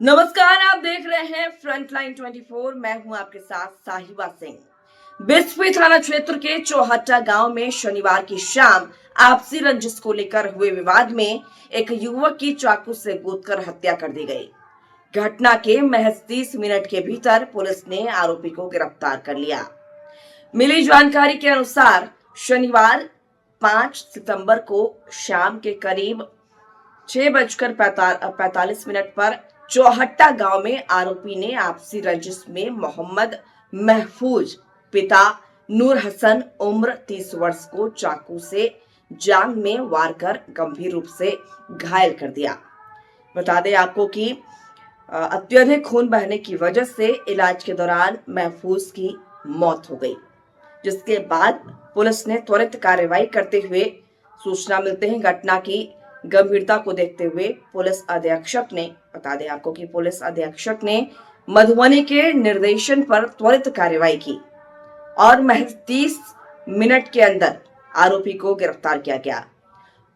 नमस्कार, आप देख रहे हैं फ्रंटलाइन 24। मैं हूं आपके साथ साहिबा सिंह। बिस्फी थाना क्षेत्र के चौहट्टा गांव में शनिवार की शाम आपसी रंजिश को लेकर हुए विवाद में एक युवक की चाकू से गोदकर हत्या कर दी गई। घटना के महज 30 मिनट के भीतर पुलिस ने आरोपी को गिरफ्तार कर लिया। मिली जानकारी के अनुसार शनिवार 5 सितंबर को शाम के करीब 6:45 पर चौहट्टा गांव में आरोपी ने आपसी रंजिश में मोहम्मद महफूज पिता नूर हसन उम्र 30 वर्ष को चाकू से जांघ में वार कर गंभीर रूप से घायल कर दिया। बता दें आपको कि अत्यधिक खून बहने की वजह से इलाज के दौरान महफूज की मौत हो गई, जिसके बाद पुलिस ने त्वरित कार्रवाई करते हुए सूचना मिलते ही घटना की गंभीरता को देखते हुए पुलिस अधीक्षक ने बता दें आपको कि पुलिस अधीक्षक ने मधुबनी के निर्देशन पर त्वरित कार्रवाई की और महज 30 मिनट के अंदर आरोपी को गिरफ्तार किया गया।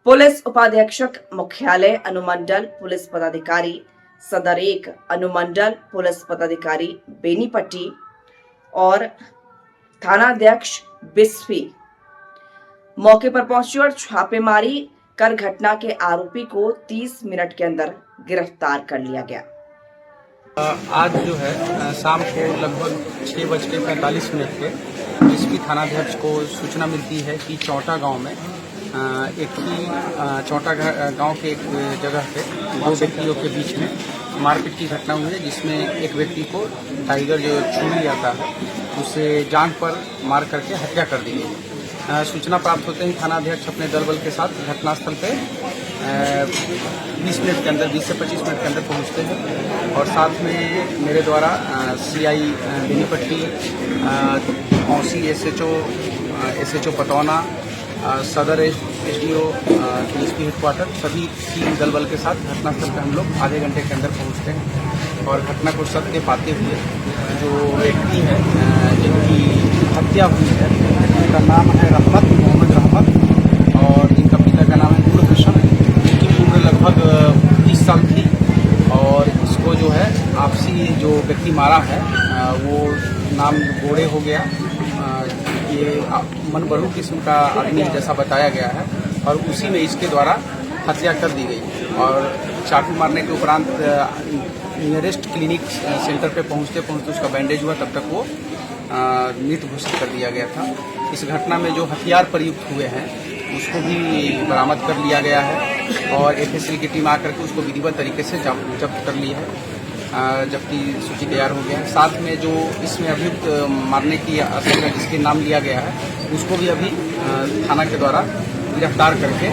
पुलिस उपाधीक्षक मुख्यालय अनुमंडल पुलिस पदाधिकारी सदर 1 अनुमंडल पुलिस पदाधिकारी बेनीपट्टी और थानाध्यक्ष बिस्फी मौके पर पहुंचे और छापेमारी कर घटना के आरोपी को 30 मिनट के अंदर गिरफ्तार कर लिया गया। आज जो है शाम को लगभग 6:45 के बिस्फी थानाध्यक्ष को सूचना मिलती है कि चौटा गांव में चौटा गांव के एक जगह पे दो व्यक्तियों के बीच में मारपीट की घटना हुई है, जिसमें एक व्यक्ति को टाइगर जो छुरी आता है उसे जांघ पर मार करके हत्या कर दी गई। सूचना प्राप्त होते ही थानाध्यक्ष अपने दल बल के साथ घटनास्थल पे 20 मिनट के अंदर 20 से 25 मिनट के अंदर पहुंचते हैं और साथ में मेरे द्वारा सीआई बेनीपट्टी, औसी एसएचओ पतौना, सदर एसडीओ डीएसपी हेडक्वार्टर सभी टीम दल बल के साथ घटनास्थल पर हम लोग आधे घंटे के अंदर पहुंचते हैं और घटना को सत्य पाते हुए जो व्यक्ति है जिनकी हत्या हुई है उनका नाम है मोहम्मद रहमत और इनका पिता का नाम है नूर हसन, जिनकी उम्र लगभग 30 साल थी और इसको जो है आपसी जो व्यक्ति मारा है वो नाम गोड़े हो गया। ये मनबरू किस्म का आदमी जैसा बताया गया है और उसी में इसके द्वारा हत्या कर दी गई और चाकू मारने के उपरांत नियरेस्ट क्लिनिक सेंटर पे पहुंचते उसका बैंडेज हुआ, तब तक वो मृत घोषित कर दिया गया था। इस घटना में जो हथियार प्रयुक्त हुए हैं उसको भी बरामद कर लिया गया है और एफएसएल की टीम आकर के उसको विधिवत तरीके से जब्त कर ली है, जबकि सूची तैयार हो गया है। साथ में जो इसमें अभियुक्त मारने की आशंका जिसके नाम लिया गया है उसको भी अभी थाना के द्वारा गिरफ्तार करके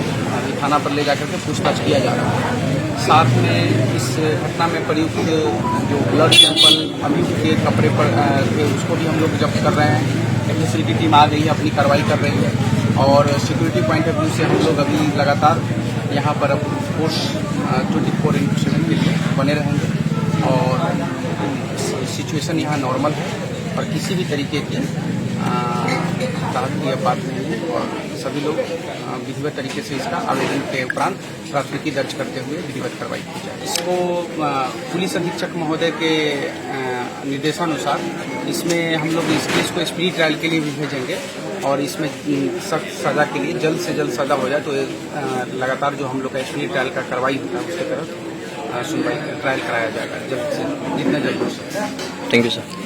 थाना पर ले जाकर के पूछताछ किया जा रहा है। साथ में इस घटना में प्रयुक्त जो ब्लड सैंपल अभियुक्त के कपड़े पर उसको भी हम लोग जब्त कर रहे हैं। एफएसएल की टीम आ गई है, अपनी कार्रवाई कर रही है और सिक्योरिटी पॉइंट ऑफ व्यू से हम लोग अभी लगातार यहाँ पर अब फोर्स 24/7 के लिए बने रहेंगे और सिचुएशन यहाँ नॉर्मल है और किसी भी तरीके की बात नहीं है और सभी लोग विधिवत तरीके से इसका आवेदन के उपरांत प्राथमिकी दर्ज करते हुए विधिवत कार्रवाई की जाए। इसको पुलिस अधीक्षक महोदय के निर्देशानुसार इसमें हम लोग इस केस को स्पीडी ट्रायल के लिए भी भेजेंगे और इसमें सख्त सजा के लिए जल्द से जल्द सजा हो जाए तो लगातार जो हम लोग का स्पीडी ट्रायल का कार्रवाई होता है उसके तहत सुनवाई ट्रायल कराया जाएगा जल्द से जितना जल्द हो सके। Thank you sir.